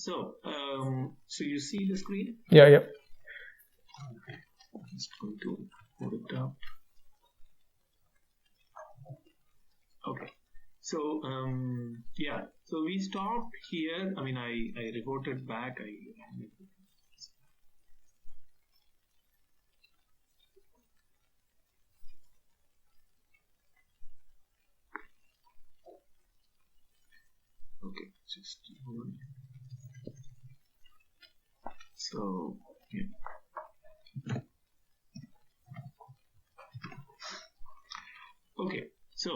So you see the screen? Yeah. Okay. I'm just going to move it down. Okay. So so we stopped here. I mean, I reported back. Okay, just hold. So yeah. Okay, so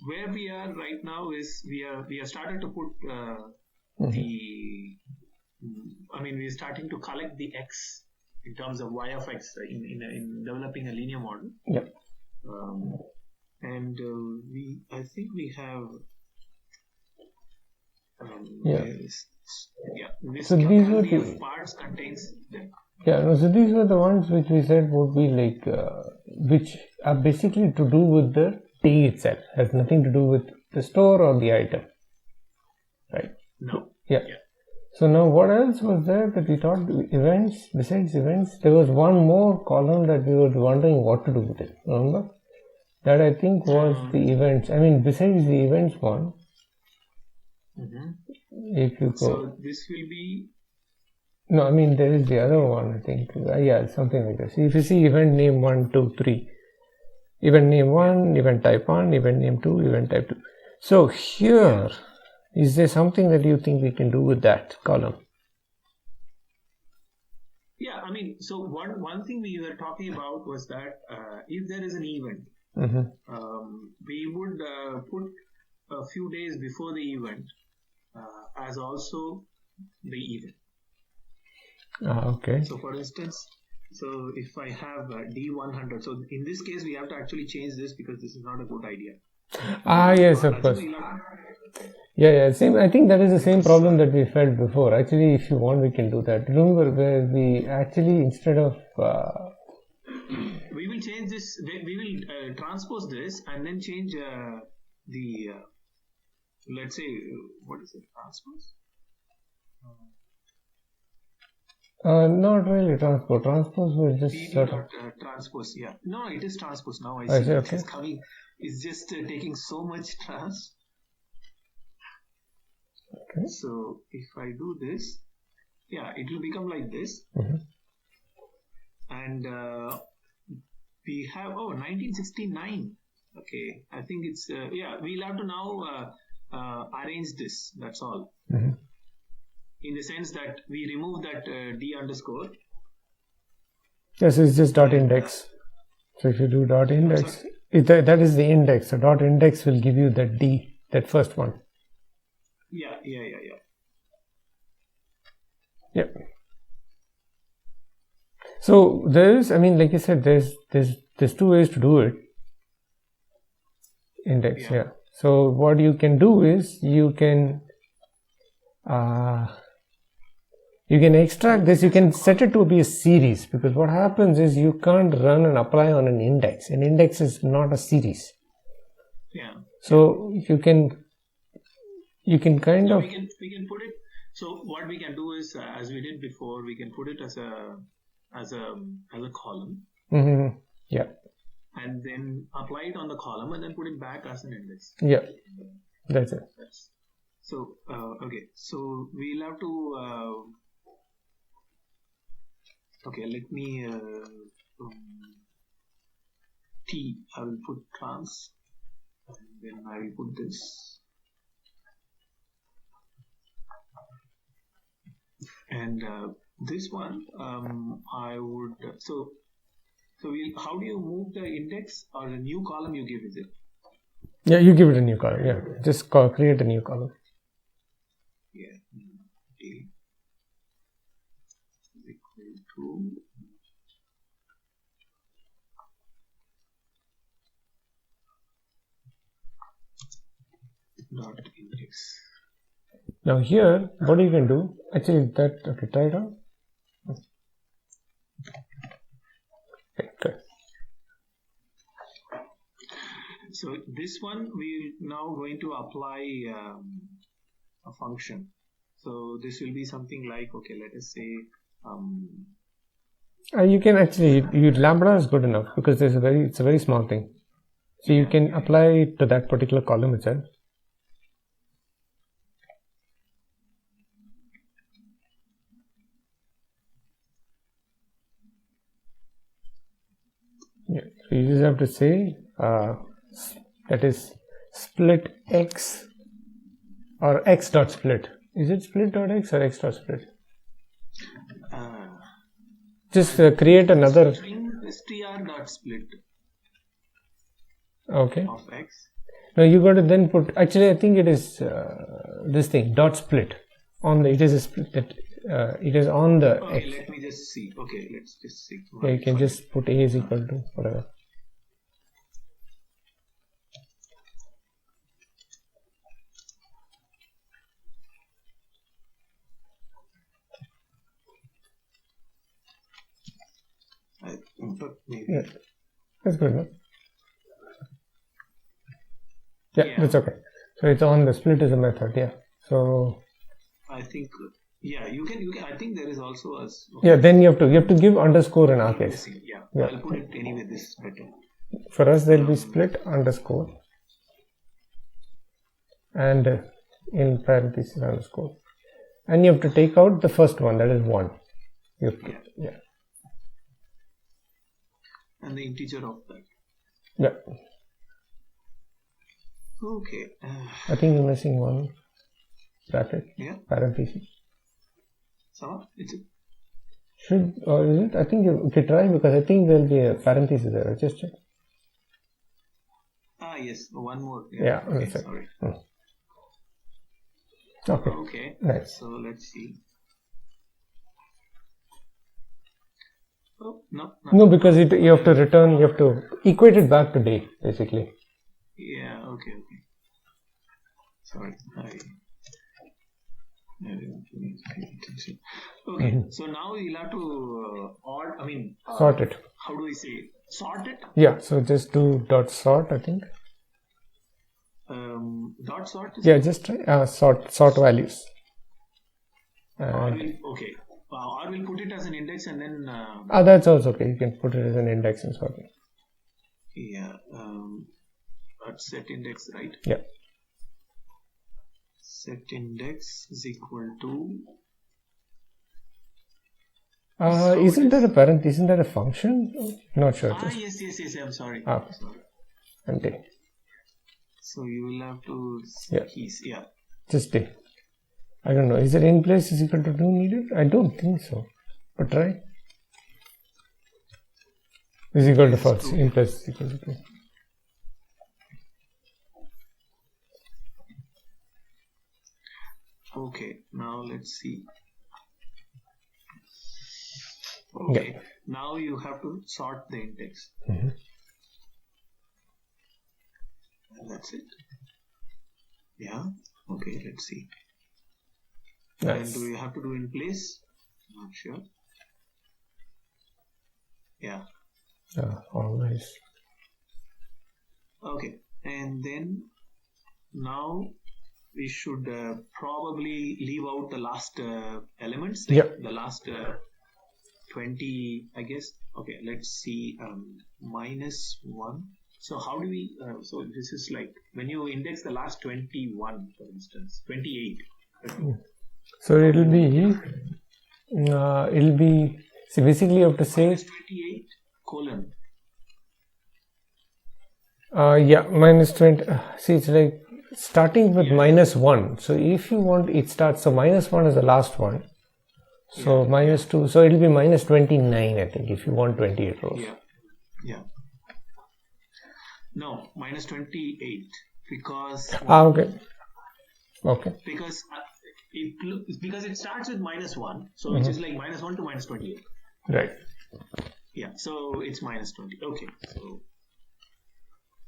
where we are right now is we are started to put we're starting to collect the x in terms of y of x in developing a linear model. Yeah. And I think we have this so these were the parts contains them. So these were the ones which we said would be like which are basically to do with the T itself, has nothing to do with the store or the item, right? No. Yeah. So now what else was there that we thought events? Besides events, there was one more column that we were wondering what to do with it. Remember? That I think was the events. I mean, besides the events one, if you go. So this will be. No, I mean there is the other one. I think something like this. If you see event name 1, 2, 3, event name 1, event type 1, event name 2, event type 2. So here, is there something that you think we can do with that column? Yeah, I mean, so one thing we were talking about was that if there is an event, we would put a few days before the event as also the event. Okay. So for instance, so if I have D100, so in this case we have to actually change this because this is not a good idea. Yes, of course. Same. I think that is the same problem that we felt before. Actually, if you want, we can do that. Remember where we actually instead of we will change this. We will transpose this and then change the let's say what is it, transpose? Not really transpose. Transpose will just transpose. Yeah, no, it is transpose now. I see. Okay. It's coming. It's just taking so much trans. Okay. So if I do this, it will become like this. And we have 1969. Okay, I think it's we'll have to now arrange this. That's all. In the sense that we remove that D underscore. Yes, it's just dot index. So if you do dot index, that is the index. So dot index will give you that D, that first one. Yeah. So there's, I mean, like you said, there's two ways to do it. Index, yeah. So what you can do is you can extract this. You can set it to be a series, because what happens is you can't run and apply on an index. An index is not a series. Yeah. So you can kind of. We can put it. So what we can do is, as we did before, we can put it as a column. Yeah. And then apply it on the column and then put it back as an index. Yeah. That's it. So okay. So we'll have to. Okay, let me T. I will put trans, and then I will put this, and this one I would so we'll, how do you move the index or the new column you give, is it? Yeah, you give it a new column. Yeah, just create a new column. Yeah. D is equal to dot index. Now here, what you can do, actually try it out. Okay, good. So this one we're now going to apply a function. So this will be something like, okay, let us say, you can actually, lambda is good enough because it's a very small thing. So you can apply it to that particular column itself. Yeah, so you just have to say that is split x or x dot split. Is it split dot x or x dot split? Just create another string str dot split. Okay. Of x. Now you got to then put. Actually, I think it is this thing dot split on the. It is a split that it is on the. Okay, x. let me just see. Okay, let's just see. Yeah, you can just put a is equal to whatever. Maybe. Yeah, that's good enough. Yeah, that's okay. So it's on the split is a method. Yeah. So I think you can. I think there is also a. Okay. Yeah, then you have to give underscore in our case. Yeah, I'll put it anyway. This is better. For us, there will be split underscore and in parentheses underscore, and you have to take out the first one, that is 1. Yeah. And the integer of that. Yeah. Okay. I think you're missing one bracket. Yeah. Parentheses. So it's should or is it? I think you can try because I think there'll be a parenthesis there. Just check. Yes, one more. Yeah. Okay, sorry. Okay. Okay. Nice. So let's see. Oh, no, because you have to return. You have to equate it back to day, basically. Yeah. Okay. Sorry. Okay. So now you'll have to sort it. How do we say it? Sort it? Yeah. So just do dot sort. I think. Dot sort. Just try sort values. Okay. Or we'll put it as an index and then. That's also okay. You can put it as an index and sort it. Yeah. Set index, right? Yeah. Set index is equal to. Isn't that a parent? Isn't that a function? Not sure. Yes. I'm sorry. Sorry. Okay. So you will have to. Keys. Yeah. Just day. I don't know. Is it in place is equal to 2 needed? I don't think so. But try. Is equal to false. In place is equal to 2. Okay. Now let's see. Okay. Yeah. Now you have to sort the index. And that's it. Yeah. Okay. Let's see. Nice. And do you have to do in place? Not sure. Yeah. All nice. Okay. And then now we should probably leave out the last elements. The last 20, I guess. Okay. Let's see. -1. So how do we? So this is like when you index the last 21, for instance, 28. So it'll be. So basically you have to say. -28 colon. -20. See, it's like starting with -1. So if you want, it starts. So -1 is the last one. So -2. So it'll be -29. I think if you want 28 rows. Yeah. No, -28 because. Okay. Because it starts with -1, so which is like -1 to -28. Right. Yeah. So it's -20.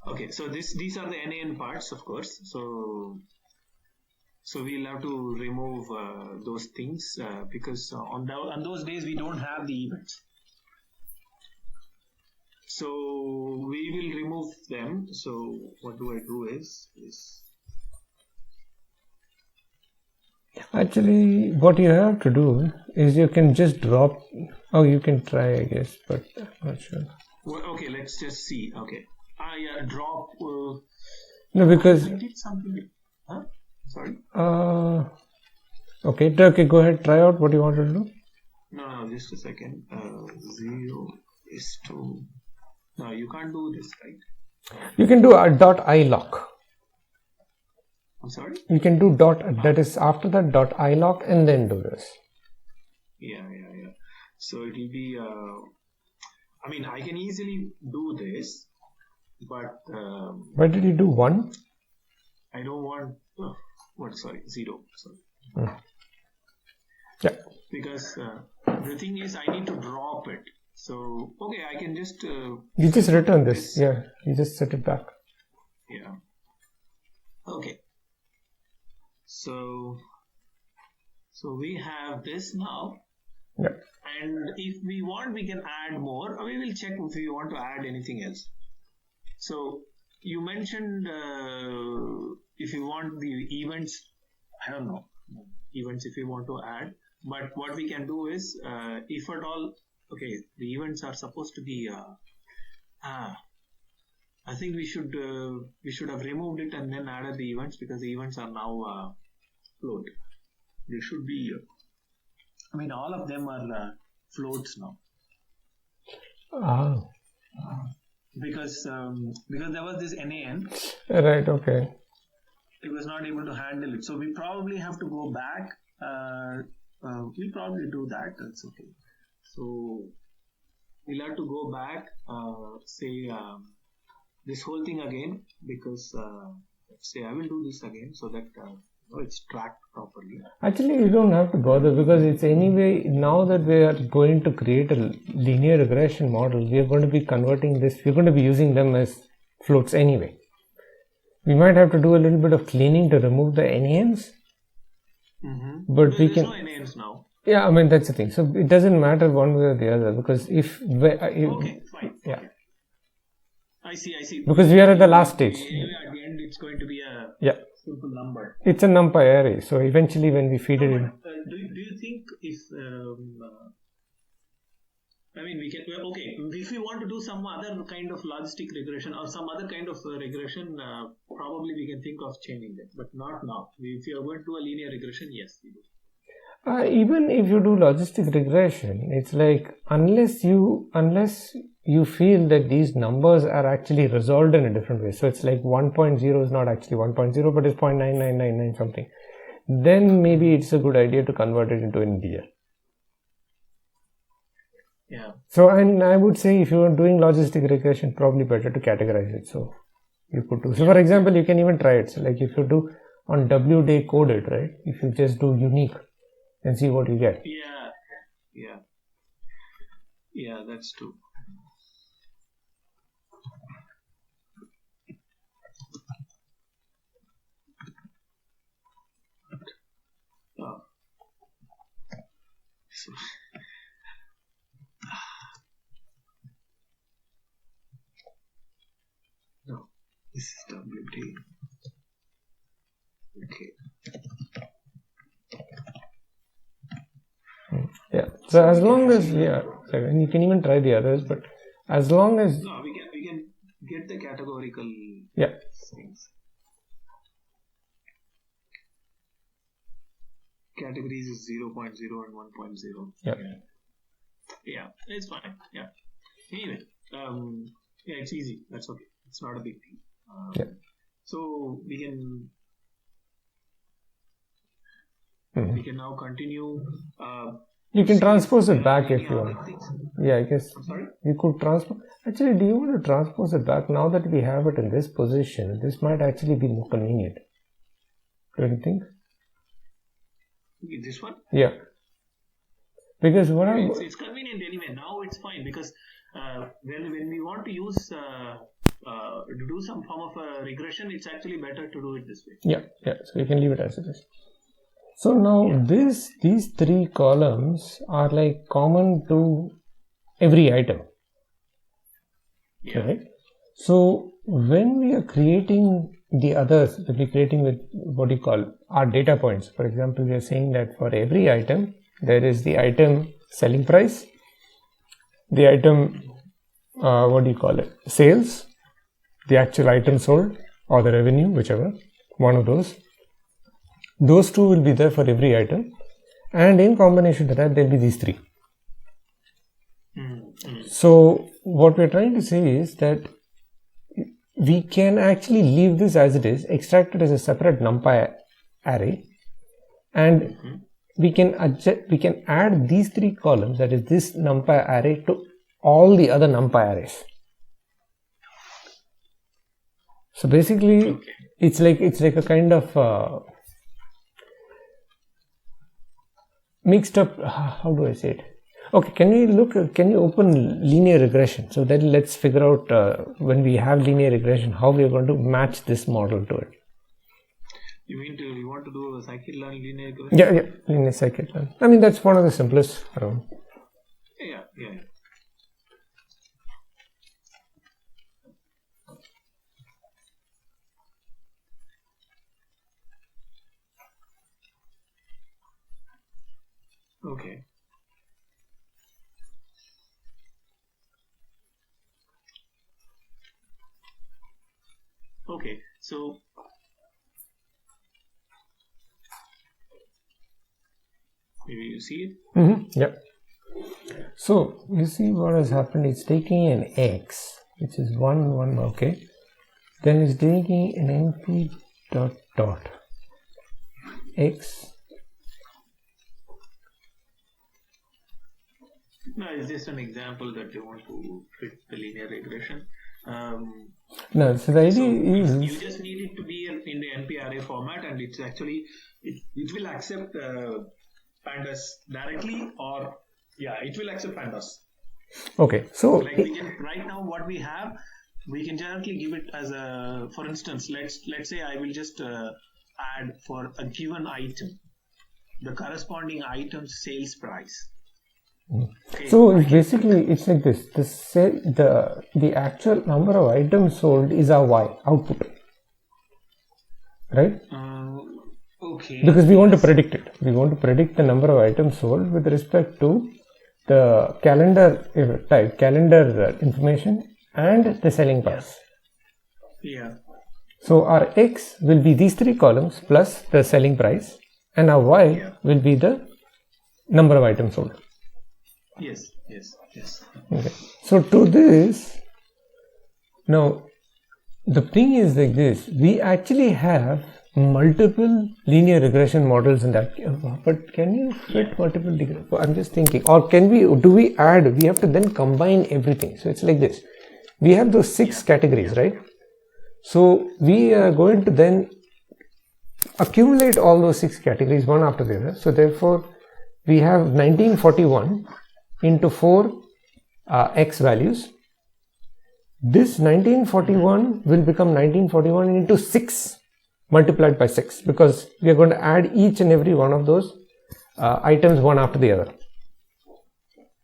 Okay. So these are the NaN parts, of course. So we'll have to remove those things because on those days we don't have the events. So we will remove them. So what do I do is Actually, what you have to do is you can just drop. Oh, you can try, I guess, but I'm not sure. Well, okay, let's just see. Okay. Yeah, drop. No, because I did something. Huh? Sorry. Okay. Okay. Go ahead. Try out what you want to do. No, just a second. 0 is to. No, you can't do this, right? You can do a .ilock. I'm sorry. You can do that is after that .ilock and then do this. Yeah. So it will be. I mean, I can easily do this, but. Why did you do 1? I don't want. Sorry, 0. Sorry. Yeah. Because the thing is, I need to drop it. So okay, I can just. You just return this. Yeah. You just set it back. Yeah. Okay. So we have this now. Yeah. And if we want, we can add more. Or we will check if we want to add anything else. So you mentioned if you want the events, I don't know, events if you want to add. But what we can do is, if at all, okay, the events are supposed to be. I think we should have removed it and then added the events, because the events are now float. They should be. I mean, all of them are floats now. Because there was this NAN. Right. Okay. It was not able to handle it, so we probably have to go back. We'll probably do that. That's okay. So we'll have to go back. Say this whole thing again, because let's say I will do this again so that it's tracked properly. Actually, you don't have to bother, because it's anyway, now that we are going to create a linear regression model, we are going to be converting this, we're going to be using them as floats anyway. We might have to do a little bit of cleaning to remove the NANs. But we can. There's no NANs now. Yeah, I mean, that's the thing. So it doesn't matter one way or the other, because if okay, fine. Yeah. Okay. I see. Because we are at the last stage. Anyway, at the end, it's going to be a simple number. It's a NumPy array. So eventually, when we feed it in. Do you think if I mean, we can. Okay, if we want to do some other kind of logistic regression or some other kind of regression, probably we can think of changing that, but not now. If you are going to do a linear regression, yes, we do. Even if you do logistic regression, it's like unless you feel that these numbers are actually resolved in a different way. So it's like 1.0 is not actually 1.0, but it's 0.9999 something. Then maybe it's a good idea to convert it into an integer. Yeah. So, and I would say if you are doing logistic regression, probably better to categorize it. So you could do. So for example, you can even try it. So like if you do on WDay coded, right? If you just do unique and see what you get. Yeah, that's true. No, this is WD. Okay. Yeah. So as long as and you can even try the others, but as long as we can get the categorical things. Categories is 0.0 and 1.0. Yeah, it's fine. Yeah. Anyway, it's easy. That's okay. It's not a big deal. So we can now continue. You can transpose it back if you want. Yeah, I guess. I'm sorry? You could transpose. Actually, do you want to transpose it back now that we have it in this position? This might actually be more convenient. Don't you think? This one? Yeah. Because it's convenient anyway. Now it's fine, because when we want to use to do some form of a regression, it's actually better to do it this way. Yeah. So you can leave it as it is. So now these three columns are like common to every item. Yeah. Right? So when we are creating the others will be creating with what you call our data points. For example, we are saying that for every item, there is the item selling price, the item, sales, the actual item sold, or the revenue, whichever, one of those. Those two will be there for every item. And in combination to that, there will be these three. So what we're trying to say is that we can actually leave this as it is, extract it as a separate numpy array, and we can add these three columns, that is this numpy array, to all the other numpy arrays. So basically, it's like a kind of mixed up. How do I say it? Okay, can you open linear regression? So then let's figure out when we have linear regression, how we are going to match this model to it. You want to do a scikit-learn linear regression? Yeah, linear scikit-learn. I mean, that's one of the simplest around. Yeah. Okay. Okay, so maybe you see it? Yep. So you see what has happened. It's taking an x, which is 1, 1, okay. Then it's taking an np dot x. No, it's just an example that you want to fit the linear regression. No, so the idea is you just need it to be in the NP array format, and it's actually it will accept pandas directly, or it will accept pandas. Okay, so like right now what we have, we can directly give it as a, for instance, let's say I will just add for a given item the corresponding item's sales price. Okay. So basically it's like this. The actual number of items sold is our y output, right? Okay. Because we want to predict it. We want to predict the number of items sold with respect to the calendar type, calendar information, and the selling price. Yeah. So our x will be these three columns plus the selling price, and our y will be the number of items sold. Yes. Okay. So to this, now the thing is like this: we actually have multiple linear regression models in that. But can you fit multiple regression? I'm just thinking, or can we? Do we add? We have to then combine everything. So it's like this: we have those 6 categories, right? So we are going to then accumulate all those 6 categories one after the other. So therefore, we have 1941 into 4 x values. This 1941 will become 1941 into 6 multiplied by 6, because we are going to add each and every one of those items one after the other.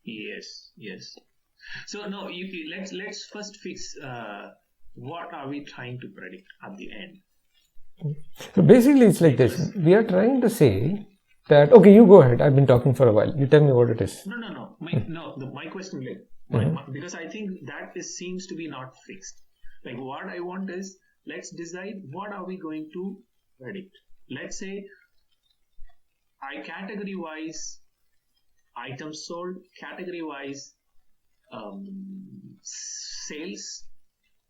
Yes. So now let's first fix what are we trying to predict at the end. So basically it's like this: we are trying to say that, okay, you go ahead, I've been talking for a while, you tell me what it is. No. My question, because I think that seems to be not fixed. Like what I want is, let's decide what are we going to predict. Let's say category wise items sold, category wise sales,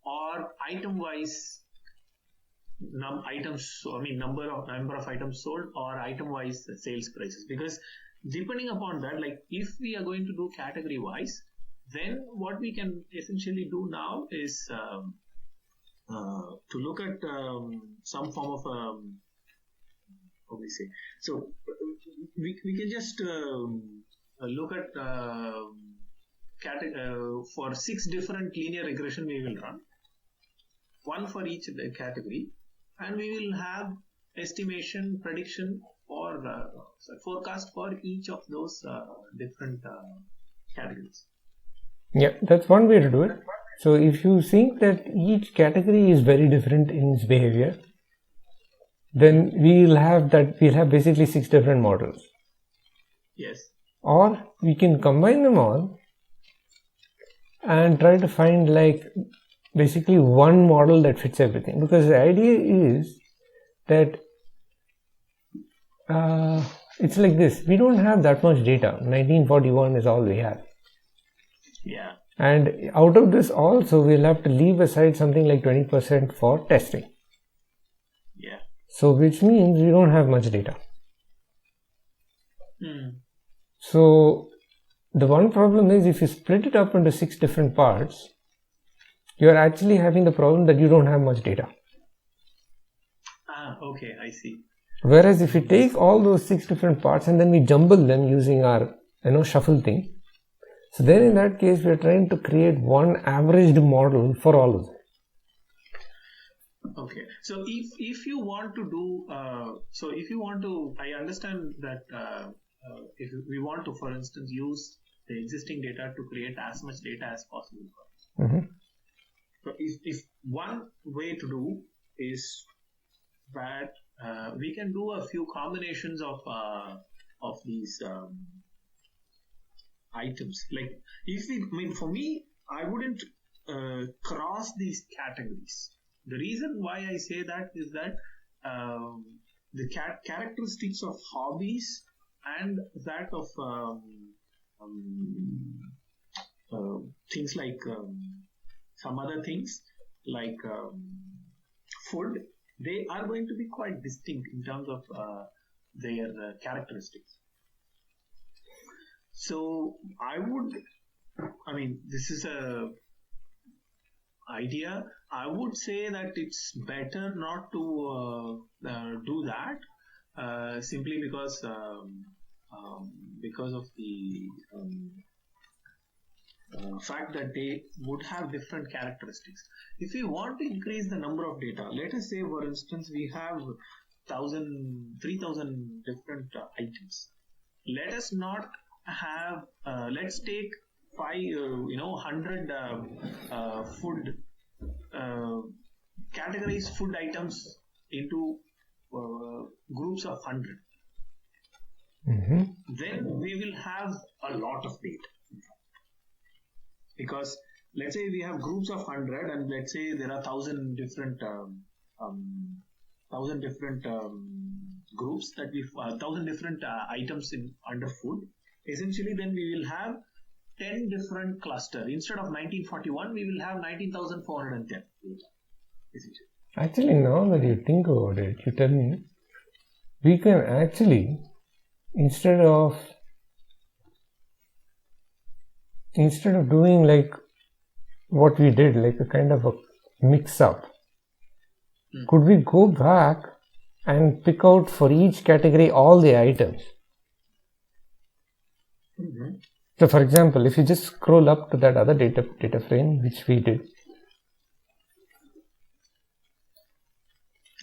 or item wise number of items sold, or item wise sales prices. Because depending upon that, like if we are going to do category wise, then what we can essentially do now is to look at some form of how we say. So we can just look at for 6 different linear regression we will run, one for each category, and we will have estimation, prediction, or forecast for each of those different categories. Yeah, that's one way to do it. So if you think that each category is very different in its behavior, then we'll have basically 6 different models. Yes. Or we can combine them all and try to find like basically one model that fits everything, because the idea is that it's like this: we don't have that much data. 1941 is all we have. Yeah. And out of this also we'll have to leave aside something like 20% for testing. Yeah. So which means we don't have much data. So the one problem is, if you split it up into 6 different parts, you're actually having the problem that you don't have much data. Okay, I see. Whereas if you take all those 6 different parts and then we jumble them using our shuffle thing, so then in that case we are trying to create one averaged model for all of them. Okay, so if you want to do, I understand that if we want to, for instance, use the existing data to create as much data as possible. So if one way to do is that we can do a few combinations of these items. Like for me, I wouldn't cross these categories. The reason why I say that is that the characteristics of hobbies and that of things like some other things like food, they are going to be quite distinct in terms of their characteristics. So this is a idea. I would say that it's better not to do that simply because of the fact that they would have different characteristics. If we want to increase the number of data, let us say, for instance, we have 3,000 different items. Let us not have, let's take 100 food categorize food items into groups of 100. Then we will have a lot of data. Because let's say we have groups of 100 and let's say there are 1,000 different groups that we 1,000 different items under food. Essentially, then we will have 10 different clusters. Instead of 1941, we will have 19,410. Actually, now that you think about it, you tell me, we can actually, instead of doing like what we did, like a kind of a mix-up, could we go back and pick out for each category all the items? So for example, if you just scroll up to that other data frame, which we did.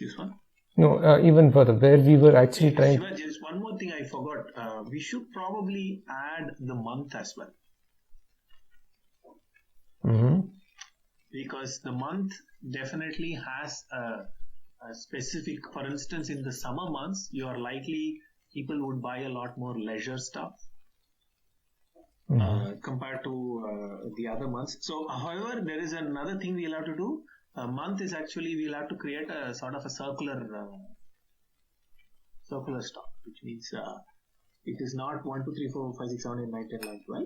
This one? No, even further, where we were actually trying. Shiva, there's one more thing I forgot. We should probably add the month as well. Because the month definitely has a specific, for instance, in the summer months, you are likely people would buy a lot more leisure stuff compared to the other months. So, however, there is another thing we'll have to do. A month is actually, we'll have to create a sort of a circular stock, which means it is not 1, 2, 3, 4, 5, 6, 7, 8, 9, 10, 11, 12.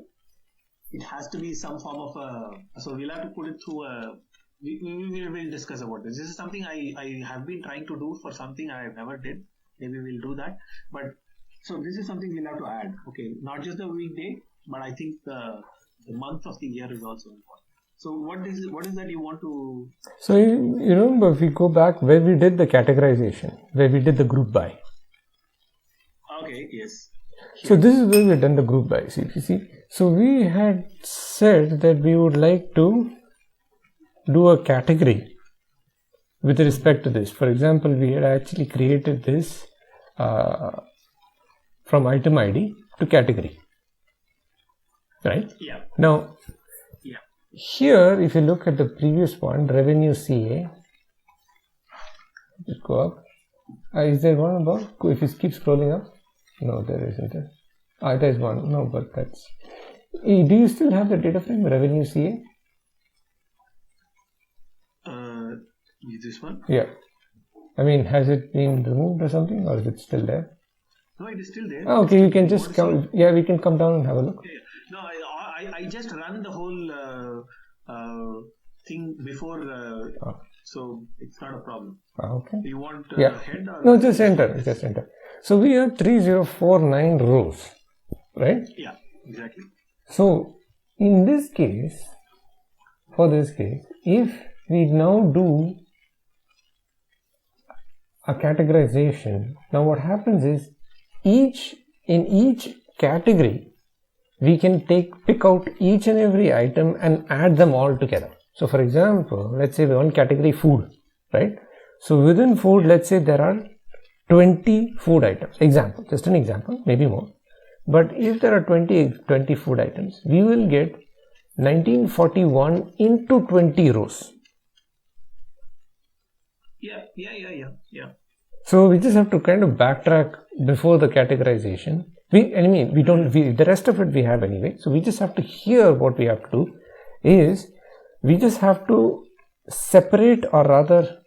It has to be some form of so we'll have to put it through we will discuss about this. This is something I have been trying to do for something I never did. Maybe we'll do that. But so this is something we'll have to add. Okay, not just the weekday, but I think the month of the year is also important. So what is that you want to? So you remember, if we go back where we did the categorization, where we did the group by. Okay. Yes. So this is where we have done the group by. See. So we had said that we would like to do a category with respect to this. For example, we had actually created this from item ID to category. Right? Yeah. Now, here, if you look at the previous one, revenue CA, just go up. Is there one above? If you keep scrolling up, no, there isn't. There's one. No, but that's. Do you still have the data frame revenue CA? This one? Yeah. I mean, has it been removed or something, or is it still there? No, it is still there. Okay, you can just come. Yeah, we can come down and have a look. Yeah. No, I just run the whole thing before, so it's not a problem. Okay. You want head? Or no, just enter. Just enter. So we have 3049 rows, right? Yeah, exactly. So in this case, for this case, if we now do a categorization, now what happens is in each category we can pick out each and every item and add them all together. So for example, let's say one category food, right? So within food, let's say there are 20 food items. Example, just an example, maybe more. But if there are 20 food items, we will get 1941 into 20 rows. Yeah. So we just have to kind of backtrack before the categorization. The rest of it we have anyway. So we just have to, here what we have to do is we just have to separate, or rather,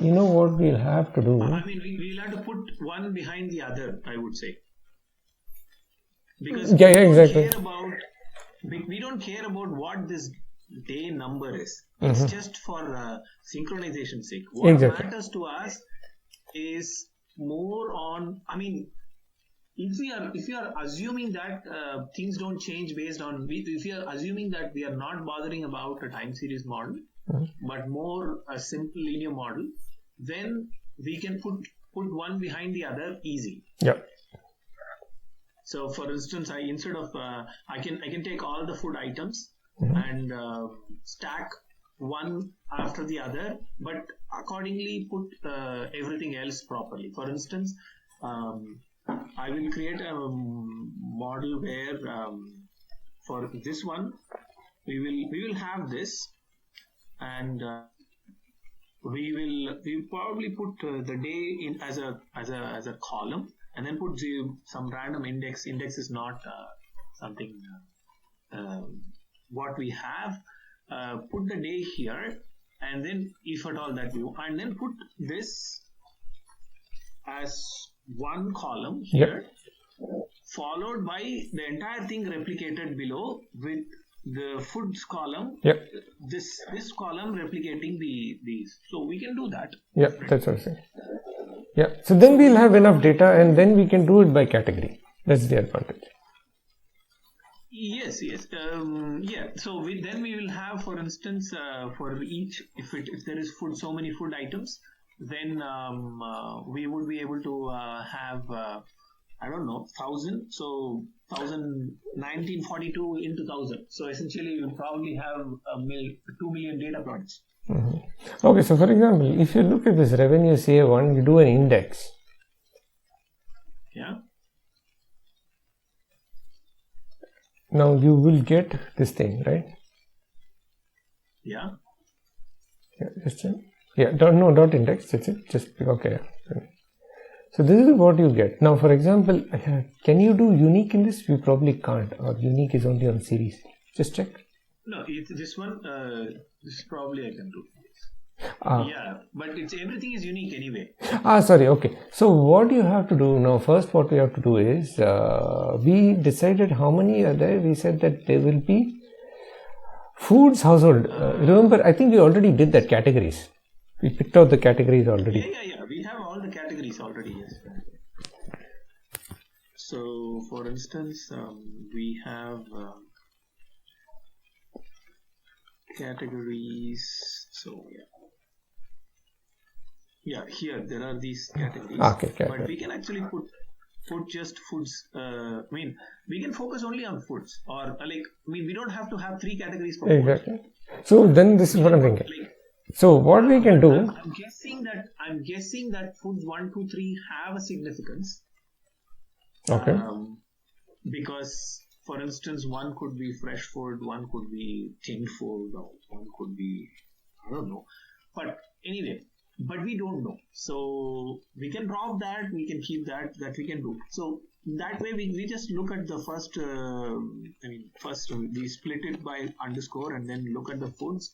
you know what we'll have to do? I mean, we'll have to put one behind the other, I would say. Because exactly. We don't care about what this day number is. It's just for synchronization sake. What matters to us is more on, I mean, if you are assuming that things don't change based on, if you are assuming that we are not bothering about a time series model, but more a simple linear model, then we can put one behind the other easy. Yeah. So for instance, instead of I can take all the food items and stack one after the other, but accordingly put everything else properly. For instance, I will create a model where for this one we will have this, and we will probably put the day in as a column, and then put some random index. Index is not something what we have. Put the day here, and then if at all that view, and then put this as one column here, followed by the entire thing replicated below with the foods column. This column replicating these. So we can do that. Yeah, that's what I'm saying. Yeah. So then we'll have enough data, and then we can do it by category. That's the advantage. Yes. So then we will have, for instance, for each, if there is so many food items, then we would be able to have 1,000. So 1942 into 1,000. So essentially, we'll probably have 2 million data points. Okay, so for example, if you look at this revenue CA1, you do an index. Yeah. Now you will get this thing, right? Yeah. Dot index. That's it. Just okay. So this is what you get. Now, for example, can you do unique in this? You probably can't, or unique is only on series. Just check. No, it's this one. This probably I can do. Yeah, but everything is unique anyway. Sorry. Okay. So what you have to do now? First, what we have to do is we decided how many are there. We said that there will be foods, household. Remember, I think we already did that categories. We picked out the categories already. Yeah. We have all the categories already. Yes. So, for instance, we have categories. So here there are these categories. Okay. But we can actually put just foods. We can focus only on foods, or we don't have to have 3 categories for exactly. Foods. So then this is what I'm thinking. So what we can do? I'm guessing that foods 1, 2, 3 have a significance. Okay. Because for instance, one could be fresh food, one could be tinned food, or one could be, I don't know. But anyway, but we don't know. So we can drop that, we can keep that we can do. So that way we just look at the first, first we split it by underscore and then look at the foods.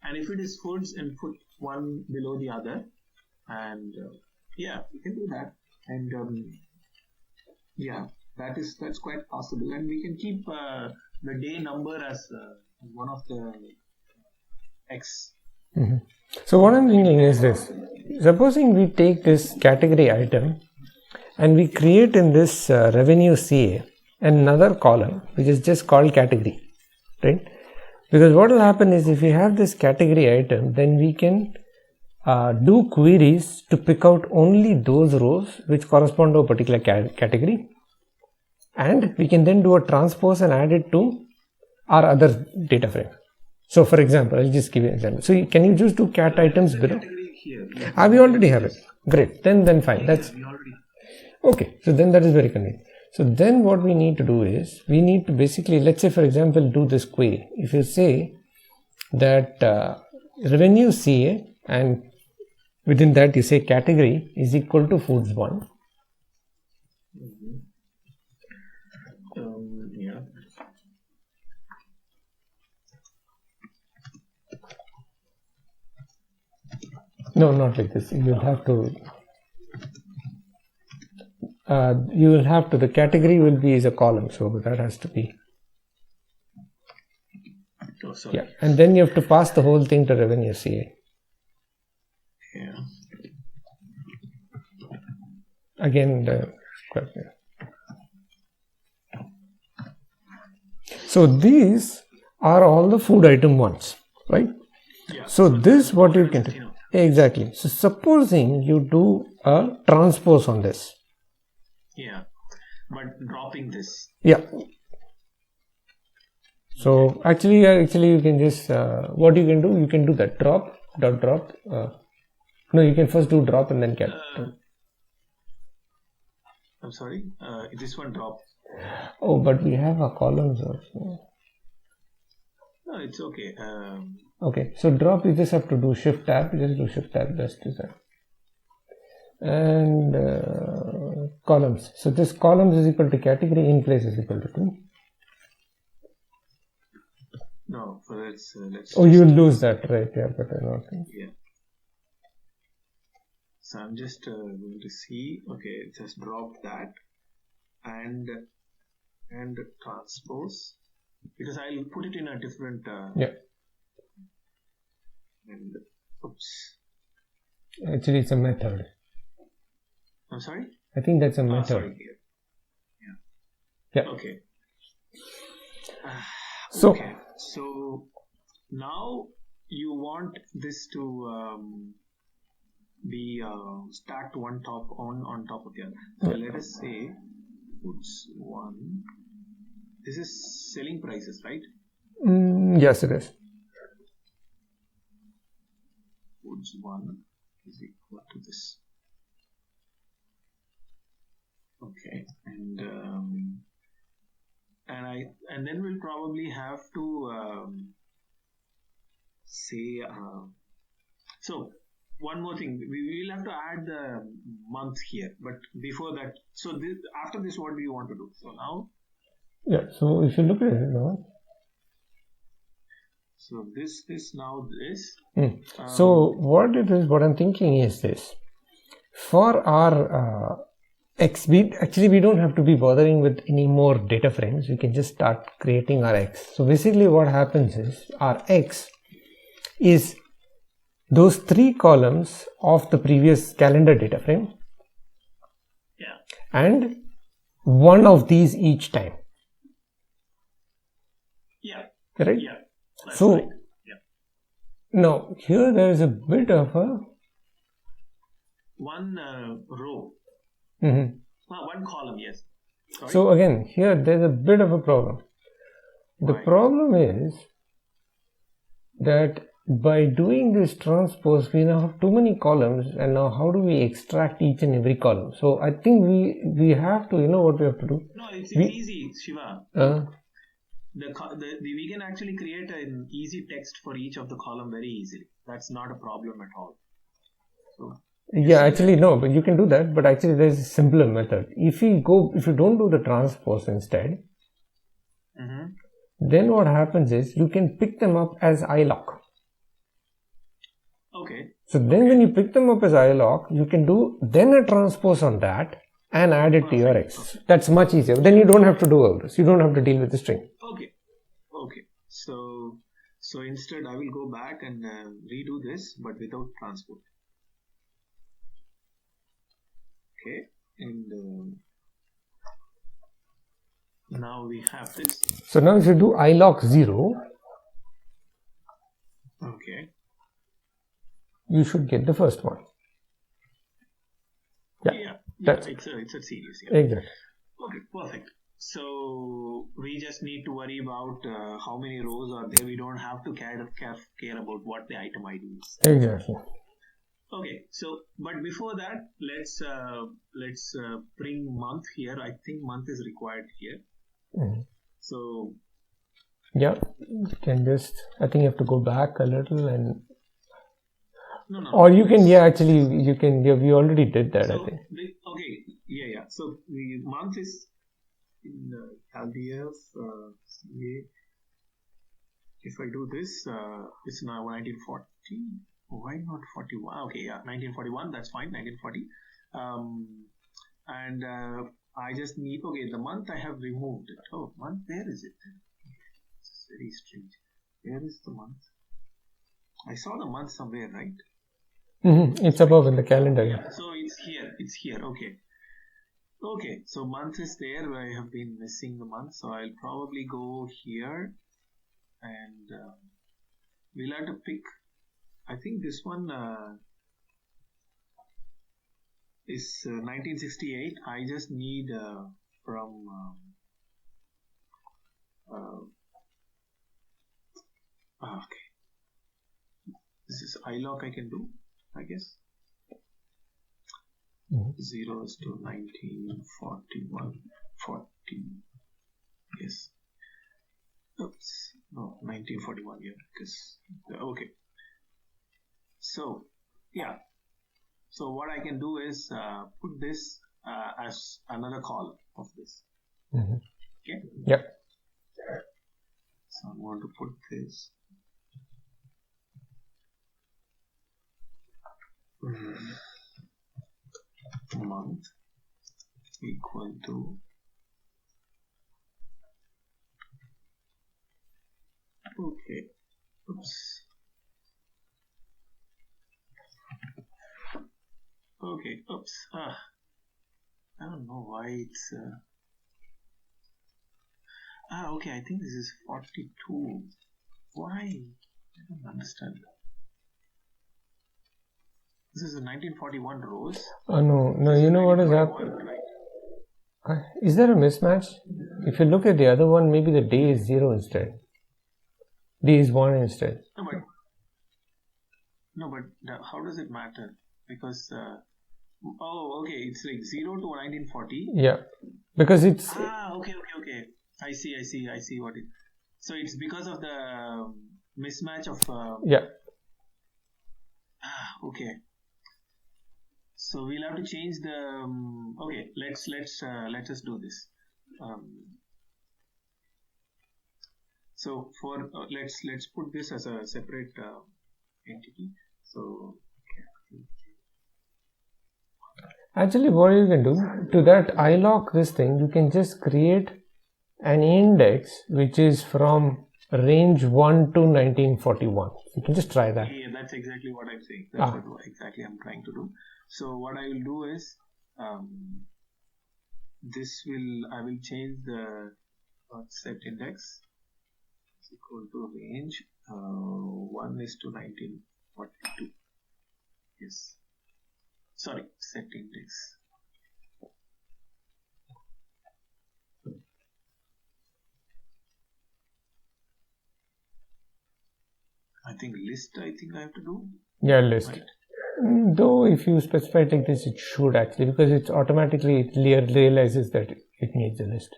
And if it is foods, and put one below the other. And yeah, we can do that. And yeah, that's quite possible. And we can keep the day number as one of the X. Mm-hmm. So what I'm thinking is this. Supposing we take this category item and we create in this revenue CA another column which is just called category, right? Because what will happen is if we have this category item, then we can do queries to pick out only those rows which correspond to a particular category, and we can then do a transpose and add it to our other data frame. So for example, I'll just give you an example. So can you just do cat items below? We already have it. Great. Then fine. That's okay. So then that is very convenient. So then what we need to do is we need to basically, let's say for example, do this query. If you say that revenue CA and within that you say category is equal to foods 1. Yeah. No, not like this. You will have to. The category will be as a column, so that has to be. Oh, sorry. Yeah, and then you have to pass the whole thing to revenue CA. Yeah. Again, so these are all the food item ones, right? Yeah. So this what you can do. Exactly. So supposing you do a transpose on this. Yeah, but dropping this. Yeah. So actually you can just what you can do. You can do that drop. No, you can first do drop and then cat. I'm sorry. This one drop. Oh, but we have our columns also. No, it's okay. Okay, so drop you just have to do shift tab. Just do shift tab. Just do that. And columns. So this columns is equal to category, in place is equal to 2. No, let's. Oh, you lose that, right? Yeah, but I don't think. Yeah. So I'm just going to see. Okay, just drop that and transpose, because I'll put it in a different. Yeah. And oops. Actually, it's a method. I'm sorry? I think that's a method. Sorry. Yeah. Okay. So. Okay. So now you want this to be stacked on top of the other. So let us say foods 1. This is selling prices, right? Yes, it is. Foods 1 is equal to this. Okay, and then we'll probably have to say so one more thing, we will have to add the month here, but before that, so after this what do you want to do? So now, yeah, so if you look at it now, so this now this so what I'm thinking is this: for our X, we don't have to be bothering with any more data frames. We can just start creating our X. So basically what happens is our X is those 3 columns of the previous calendar data frame. Yeah. And one of these each time. Yeah. Right? Yeah. So right. Yeah. Now here there is a bit of a one row. Mm-hmm. One column, yes. Sorry? So again, here there's a bit of a problem. The problem is that by doing this transpose, we now have too many columns, and now how do we extract each and every column? So I think we have to, what we have to do? No, it's easy, Shiva. We can actually create an easy text for each of the column very easily. That's not a problem at all. So, yeah, actually no, but you can do that. But actually, there's a simpler method. If you don't do the transpose instead, then what happens is you can pick them up as iLock. Okay. So then when you pick them up as iLock, you can do then a transpose on that and add it to your X. That's much easier. Then you don't have to do all this. You don't have to deal with the string. Okay. So instead I will go back and redo this, but without transpose. Okay. And now we have this. So now if you do iLock 0, okay, you should get the first one. Yeah, it's a series. Yeah. Exactly. Okay, perfect. So we just need to worry about how many rows are there. We don't have to care about what the item ID is. Exactly. Okay, so but before that, let's bring month here. I think month is required here. So yeah, you can just, I think you have to go back a little and no, or you can, we already did that. So, I think. Okay, yeah. So the month is in LDF. If I do this, it's now 1940. Why not 41? Okay, yeah, 1941. That's fine. 1940. And I just need. Okay, the month I have removed it. Oh, month. Where is it? It's very strange. Where is the month? I saw the month somewhere, right? It's above in the calendar. Yeah. So it's here. Okay, so month is there. I have been missing the month, so I'll probably go here and we'll have to pick. I think this one is 1968. I just need from okay. This is iLock I can do, I guess. 0s to 1941, 40. Yes. Oops. No, 1941 here. Because okay. So yeah. So what I can do is put this as another column of this. Okay. Yep. So I'm going to put this. Month equal to okay. Oops. Okay. Oops. I don't know why it's. Okay. I think this is 42. Why? I don't understand. This is a 1941 rows. No. You know what has happened? Is there a mismatch? If you look at the other one, maybe the day is 0 instead. Day is 1 instead. No, but how does it matter? Because okay, it's like 0 to 1940. Yeah, because it's. Okay. I see what it. So it's because of the mismatch of. Yeah. Okay. So we'll have to change the. Okay, let us do this. So for let's put this as a separate entity. So. Actually, what you can do to that iLock this thing, you can just create an index which is from range 1 to 1941. You can just try that. Yeah, that's exactly what I'm saying. That's what exactly I'm trying to do. So what I will do is I will change the set index is equal to range 1 is to 1942. Yes. Sorry, set index. I I think list, I have to do. Yeah, list. Right. Though if you specify it like this, it should actually, because it's automatically, it realizes that it needs a list.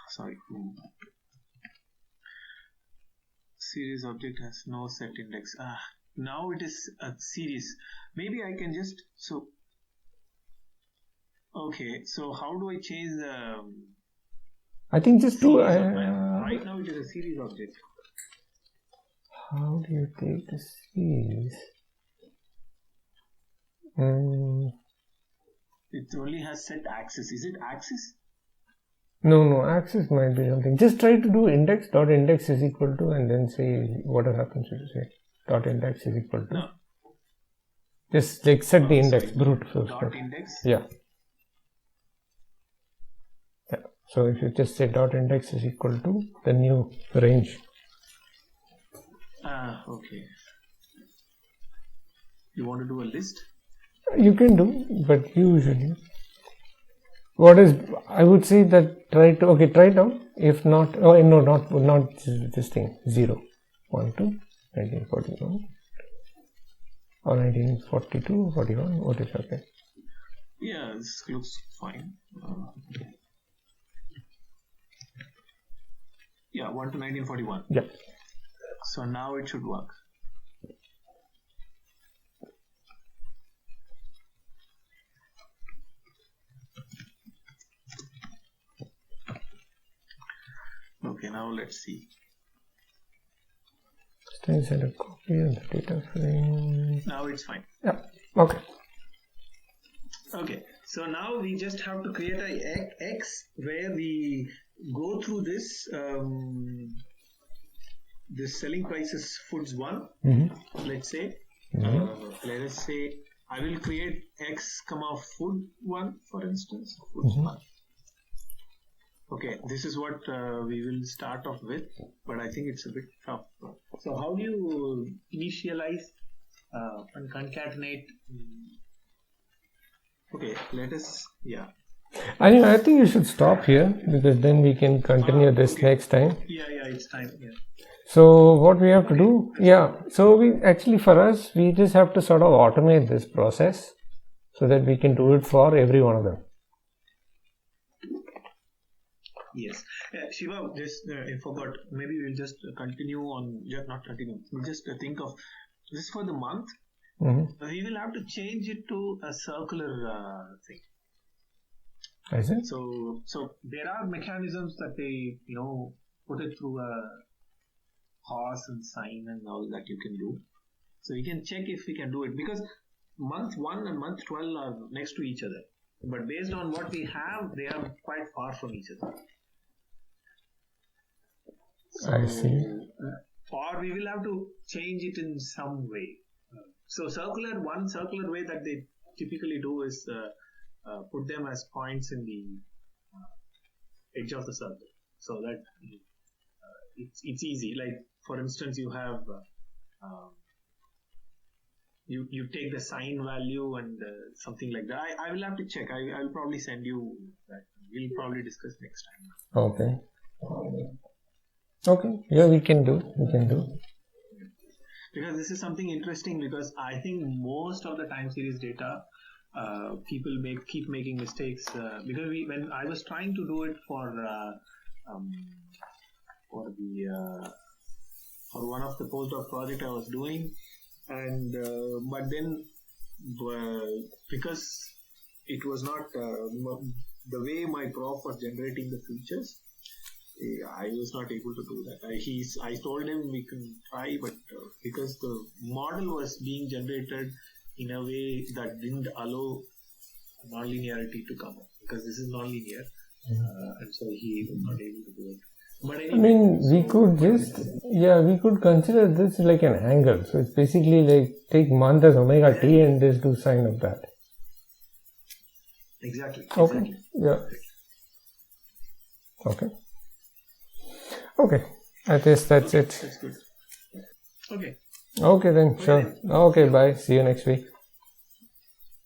Sorry. Series object has no set index. Now it is a series. Maybe I can just, okay, so how do I change the... I think just do... right now it is a series object. How do you take the series? It only has set axis. Is it axis? No, axis might be something. Just try to do index, dot index is equal to, and then say whatever happens to say dot index is equal to. No. Just like set the index, brute first. Dot index? Yeah. So if you just say dot index is equal to the new range. Okay. You want to do a list? You can do, but usually what is, I would say that try now. If not, not this thing, 0, 1 to 1941 or 1942, 41, what is okay? Yeah, this looks fine. Yeah, 1 to 1941. Yeah. So now it should work. Okay, now let's see. Just set a copy of the data frame. Now it's fine. Yeah. Okay. Okay. So now we just have to create a X where we go through this this selling prices foods 1. Let's say. Let us say I will create X comma food 1, for instance. Foods 1. Okay, this is what we will start off with, but I think it's a bit tough. So how do you initialize and concatenate? Okay, let us, yeah. I think you should stop here, because then we can continue this next time. Yeah, it's time, yeah. So what we have to do, so we actually, for us, we just have to sort of automate this process so that we can do it for every one of them. Yes. Shiva, just I forgot. Maybe we'll just continue on, not continue. We'll just think of this for the month. We will have to change it to a circular thing. I see. So there are mechanisms that they, put it through a horse and sign and all that you can do. So we can check if we can do it, because month 1 and month 12 are next to each other. But based on what we have, they are quite far from each other. So, I see. Or we will have to change it in some way. So one circular way that they typically do is put them as points in the edge of the circle, so that it's easy. Like for instance, you have you take the sign value and something like that. I will have to check. I will probably send you that. We'll probably discuss next time. Okay. Yeah, we can do. Because this is something interesting, because I think most of the time series data, people keep making mistakes, because when I was trying to do it for one of the postdoc project I was doing, and but then because it was not the way my prof was generating the features, I was not able to do that. I told him we can try, but because the model was being generated in a way that didn't allow nonlinearity to come up, because this is nonlinear, and so he was not able to do it. But anyway, we could consider this like an angle. So it's basically like take month as omega t and just do sine of that. Exactly. Okay. Yeah. Okay. I guess that's it. That's good. Okay. Okay then, sure. Okay, bye. See you next week.